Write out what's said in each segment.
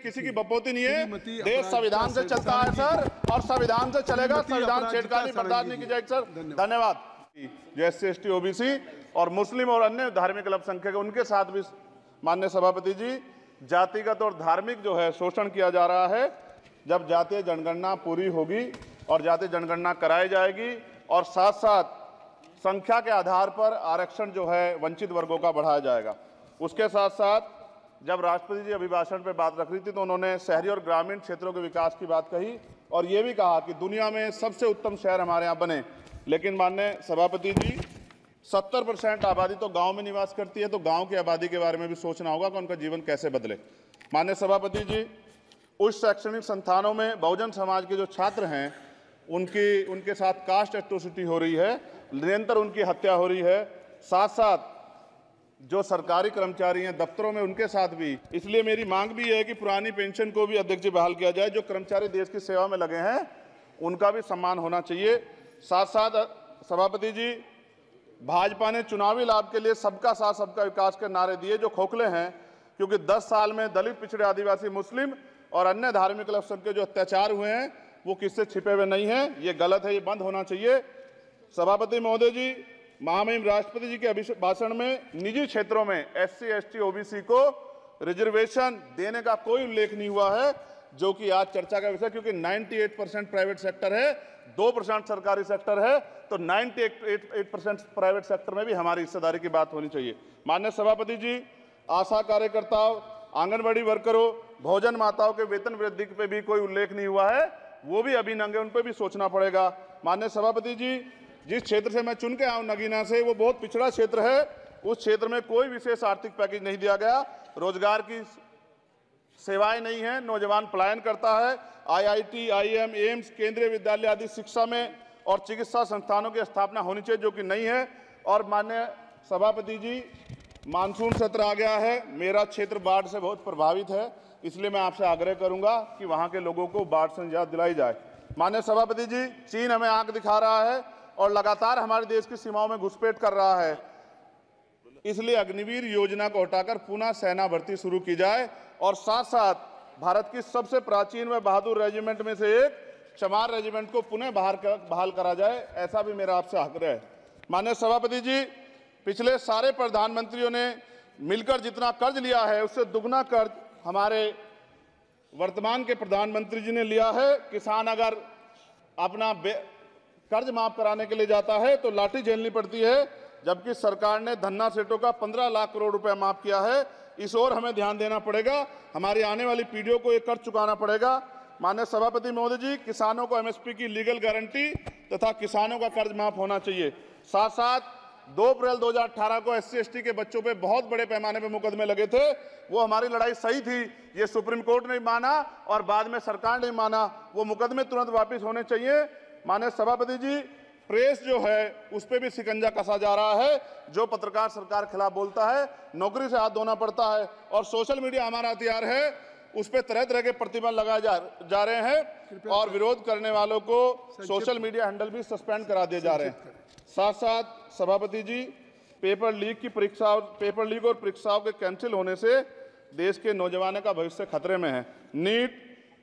किसी की बपोती नहीं है। देश संविधान से चलता है सर, और संविधान से चलेगा। संविधान छेड़खानी बर्दाश्त नहीं की जाएगी सर। धन्यवाद। जो SC ST OBC और मुस्लिम और अन्य धार्मिक अल्पसंख्यक, उनके साथ भी माननीय सभापति जी जातिगत और धार्मिक जो है शोषण किया जा रहा है। जब जातीय जनगणना पूरी होगी और जातीय जनगणना कराई जाएगी और साथ साथ संख्या के आधार पर आरक्षण जो है वंचित वर्गों का बढ़ाया जाएगा। उसके साथ साथ जब राष्ट्रपति जी अभिभाषण पर बात रख रही थी तो उन्होंने शहरी और ग्रामीण क्षेत्रों के विकास की बात कही और ये भी कहा कि दुनिया में सबसे उत्तम शहर हमारे यहाँ बने। लेकिन माननीय सभापति जी 70% आबादी तो गांव में निवास करती है, तो गांव की आबादी के बारे में भी सोचना होगा कि उनका जीवन कैसे बदले। माननीय सभापति जी, उच्च शैक्षणिक संस्थानों में बहुजन समाज के जो छात्र हैं उनके साथ कास्ट एट्रोसिटी हो रही है, निरंतर उनकी हत्या हो रही है। साथ साथ जो सरकारी कर्मचारी हैं दफ्तरों में उनके साथ भी। इसलिए मेरी मांग भी है कि पुरानी पेंशन को भी अध्यक्ष जी बहाल किया जाए। जो कर्मचारी देश की सेवा में लगे हैं उनका भी सम्मान होना चाहिए। साथ साथ सभापति जी, भाजपा ने चुनावी लाभ के लिए सबका साथ सबका विकास के नारे दिए जो खोखले हैं, क्योंकि 10 साल में दलित, पिछड़े, आदिवासी, मुस्लिम और अन्य धार्मिक अल्पसंख्यक जो अत्याचार हुए हैं वो किससे छिपे हुए नहीं हैं। ये गलत है, ये बंद होना चाहिए। सभापति महोदय जी, महामहिम राष्ट्रपति जी के अभिभाषण में निजी क्षेत्रों में SC ST OBC को रिजर्वेशन देने का कोई उल्लेख नहीं हुआ है, जो कि आज चर्चा का विषय, क्योंकि 98% प्राइवेट सेक्टर है, 2% सरकारी सेक्टर है, तो 98% प्राइवेट सेक्टर में भी हमारी हिस्सेदारी की बात होनी चाहिए। माननीय सभापति जी, आशा कार्यकर्ताओं, आंगनबाड़ी वर्करों, भोजन माताओं के वेतन वृद्धि पे भी कोई उल्लेख नहीं हुआ है, वो भी अभी नंगे, उन पर भी सोचना पड़ेगा। माननीय सभापति जी, जिस क्षेत्र से मैं चुन के आऊँ नगीना से, वो बहुत पिछड़ा क्षेत्र है। उस क्षेत्र में कोई विशेष आर्थिक पैकेज नहीं दिया गया, रोजगार की सेवाएं नहीं है, नौजवान पलायन करता है। IIT, IIM, एम्स, केंद्रीय विद्यालय आदि शिक्षा में और चिकित्सा संस्थानों की स्थापना होनी चाहिए, जो कि नहीं है। और माननीय सभापति जी, मानसून सत्र आ गया है, मेरा क्षेत्र बाढ़ से बहुत प्रभावित है, इसलिए मैं आपसे आग्रह करूंगा कि वहां के लोगों को बाढ़ से निजात दिलाई जाए। माननीय सभापति जी, चीन हमें आंख दिखा रहा है और लगातार हमारे देश की सीमाओं में घुसपैठ कर रहा है, इसलिए अग्निवीर योजना को हटाकर पुनः सेना भर्ती शुरू की जाए और साथ साथ भारत की सबसे प्राचीन व बहादुर रेजिमेंट में से एक चमार रेजिमेंट को पुनः बहाल करा जाए, ऐसा भी मेरा आपसे आग्रह है। माननीय सभापति जी, पिछले सारे प्रधानमंत्रियों ने मिलकर जितना कर्ज लिया है उससे दुगना कर्ज हमारे वर्तमान के प्रधानमंत्री जी ने लिया है। किसान अगर अपना कर्ज माफ कराने के लिए जाता है तो लाठी झेलनी पड़ती है, जबकि सरकार ने धन्ना सेठों का 15 लाख करोड़ रुपया माफ किया है। इस ओर हमें ध्यान देना पड़ेगा, हमारी आने वाली पीढ़ियों को ये कर्ज चुकाना पड़ेगा। माननीय सभापति महोदय जी, किसानों को MSP की लीगल गारंटी तथा किसानों का कर्ज माफ होना चाहिए। साथ साथ 2 अप्रैल 2018 को SC ST के बच्चों पे बहुत बड़े पैमाने पे मुकदमे लगे थे, वो हमारी लड़ाई सही थी, ये सुप्रीम कोर्ट ने माना और बाद में सरकार ने माना, वो मुकदमे तुरंत वापस होने चाहिए। माननीय सभापति जी, प्रेस जो है उस पर भी शिकंजा कसा जा रहा है। जो पत्रकार सरकार के खिलाफ बोलता है नौकरी से हाथ धोना पड़ता है, और सोशल मीडिया हमारा हथियार है, उस पर तरह तरह के प्रतिबंध लगाए जा रहे हैं और विरोध करने वालों को सोशल मीडिया हैंडल भी सस्पेंड करा दिए जा रहे हैं। साथ साथ सभापति जी, पेपर लीक और परीक्षाओं के कैंसिल होने से देश के नौजवानों का भविष्य खतरे में है। नीट,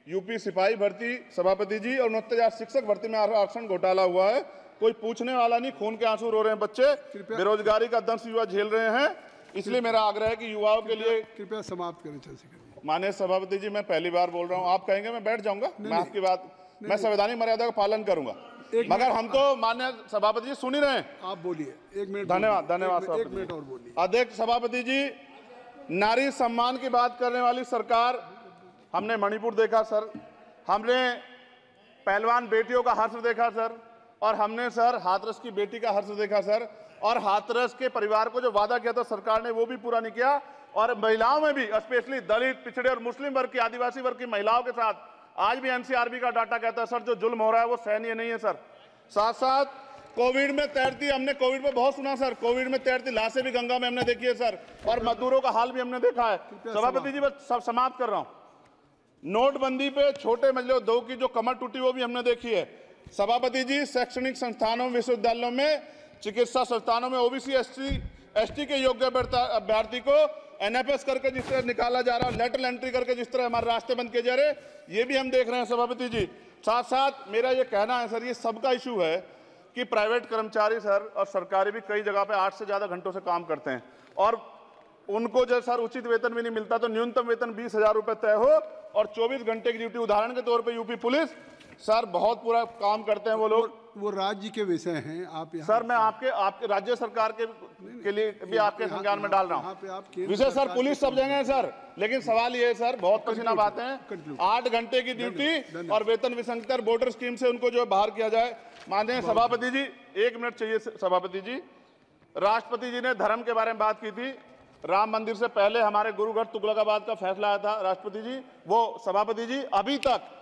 यूपी सिपाही भर्ती सभापति जी और 29,000 शिक्षक भर्ती में आरक्षण घोटाला हुआ है, कोई पूछने वाला नहीं, खून के आंसू रो रहे हैं बच्चे, बेरोजगारी का दंश युवा झेल रहे हैं। इसलिए मेरा आग्रह है कि युवाओं के लिए कृपया समाप्त करें चंद्रशेखर। माननीय सभापति जी, मैं पहली बार बोल रहा हूं, आप कहेंगे मैं बैठ जाऊंगा, मैं आपकी बात, मैं संवैधानिक मर्यादा का पालन करूंगा, मगर हम तो माननीय सभापति जी सुन ही रहे हैं। आप बोलिए, 1 मिनट। धन्यवाद। 1 मिनट और बोलिए। अध्यक्ष सभापति जी, नारी सम्मान की बात करने वाली सरकार, हमने मणिपुर देखा सर, हमने पहलवान बेटियों का हर्ष देखा सर, और हमने सर हाथरस की बेटी का हर्ष देखा सर, और हाथरस के परिवार को जो वादा किया था सरकार ने वो भी पूरा नहीं किया। और महिलाओं में भी, स्पेशली दलित, पिछड़े और मुस्लिम वर्ग की, आदिवासी वर्ग की महिलाओं के साथ आज भी NCRB का डाटा कहता है सर जो जुल्म हो रहा है वो सहनीय नहीं है सर। साथ साथ कोविड में तैरती, हमने कोविड में बहुत सुना सर, कोविड में तैरती लाशें भी गंगा में हमने देखी है सर, और मजदूरों का हाल भी हमने देखा है। सभापति जी, बस सब समाप्त कर रहा हूं। नोटबंदी पे छोटे मजले उद्योग की जो कमर टूटी वो भी हमने देखी है। सभापति जी, शैक्षणिक संस्थानों, विश्वविद्यालयों में, चिकित्सा संस्थानों में OBC ST के योग्य अभ्यर्थी को NFS करके जिस तरह निकाला जा रहा है, लेटरल एंट्री करके जिस तरह हमारे रास्ते बंद किए जा रहे, ये भी हम देख रहे हैं सभापति जी। साथ साथ मेरा ये कहना है सर, ये सबका इशू है कि प्राइवेट कर्मचारी सर और सरकारी भी कई जगह पे 8 से ज्यादा घंटों से काम करते हैं और उनको जो सर उचित वेतन भी नहीं मिलता, तो न्यूनतम वेतन 20,000 रुपए तय हो और 24 घंटे की ड्यूटी। उदाहरण के तौर पे यूपी पुलिस सर बहुत पूरा काम करते हैं वो लोग। वो राज्य के विषय हैं, आप यहाँ सर मैं आपके राज्य सरकार के लिए भी आपके संज्ञान में डाल रहा हूँ विषय सर। पुलिस सब जगह है सर, लेकिन सवाल ये है सर, बहुत पसीना बातें हैं, 8 घंटे की ड्यूटी और वेतन विसंगति वोटर स्कीम से उनको जो बाहर किया जाए। माननीय सभापति जी, 1 मिनट चाहिए सभापति जी। राष्ट्रपति जी ने धर्म के बारे में बात की थी। राम मंदिर से पहले हमारे गुरुघर तुगलकाबाद का फैसला आया था राष्ट्रपति जी, वो सभापति जी अभी तक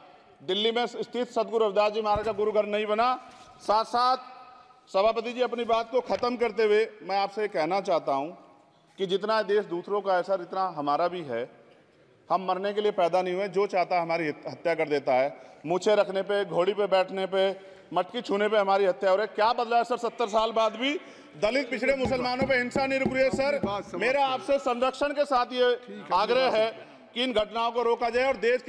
दिल्ली में स्थित सदगुरु रविदास जी महाराज का गुरुघर नहीं बना। साथ साथ सभापति जी अपनी बात को खत्म करते हुए मैं आपसे कहना चाहता हूं कि जितना देश दूसरों का है सर, इतना हमारा भी है। हम मरने के लिए पैदा नहीं हुए, जो चाहता है हमारी हत्या कर देता है। मूछे रखने पे, घोड़ी पे बैठने पे, मटकी छूने पे हमारी हत्या हो रही है। क्या बदला है सर 70 साल बाद भी? दलित पिछड़े मुसलमानों पे हिंसा नहीं रुक रही है सर। मेरा आपसे संरक्षण के साथ ये आग्रह है कि इन घटनाओं को रोका जाए और देश